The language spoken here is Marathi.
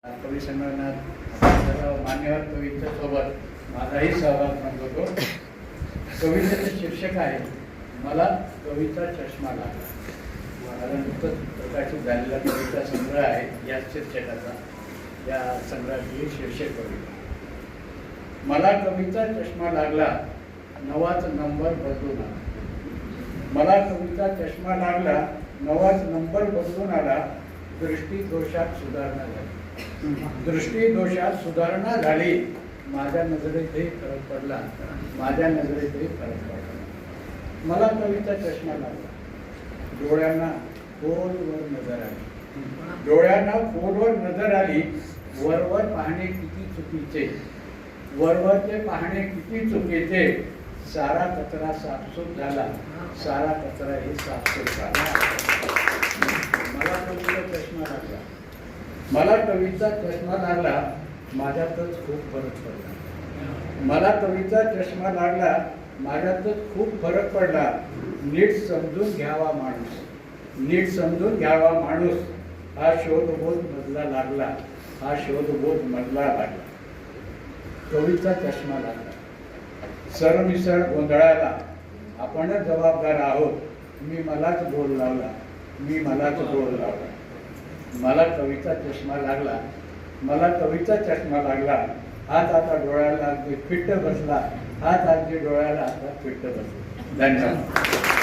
कवी संमेलनात मान्यवर कवींच्या सोबत माझाही सहभाग नोंदवतो. कवितेचे शीर्षक आहे मला कवीचा चष्मा लागला. मला नुकतंच प्रकाशित झालेला कविता संग्रह आहे या शीर्षकाचा. या संग्रहाची शीर्षक कविता मला कवीचा चष्मा लागला, नवाच नंबर बदलून आला. मला कवीचा चष्मा लागला, नवाच नंबर बदलून आला. दृष्टी दोषात सुधारणा झाली, दृष्टी दोषात सुधारणा झाली. माझ्या नजरेतही फरक पडला, माझ्या नजरेतही फरक पडला. मला कवीचा चष्मा लागला, डोळ्यांना खोलवर नजर आली, डोळ्यांना खोलवर नजर आली. वरवर पाहणे किती चुकीचे, वरवरचे पाहणे किती चुकीचे. सारा कचरा साफसूफ झाला, सारा कचरा हे साफसूफ झाला. मला कवीचा चष्मा लागला, मला कवीचा चष्मा लागला. माझ्यातच खूप फरक पडला, मला कवीचा चष्मा लागला. माझ्यातच खूप फरक पडला. नीट समजून घ्यावा माणूस, नीट समजून घ्यावा माणूस. हा शोधबोध मधला लागला, हा शोधबोध मधला लागला. कवीचा चष्मा लागला. सरमिसळ गोंधळाला आपणच जबाबदार आहोत. मी मलाच बोल लावला, मी मलाच बोल लावला. मला कवीचा चष्मा लागला, मला कवीचा चष्मा लागला. हाच आता डोळ्याला अगदी फिट्ट बसला, हाच अगदी डोळ्याला आता फिट्ट बसला. धन्यवाद.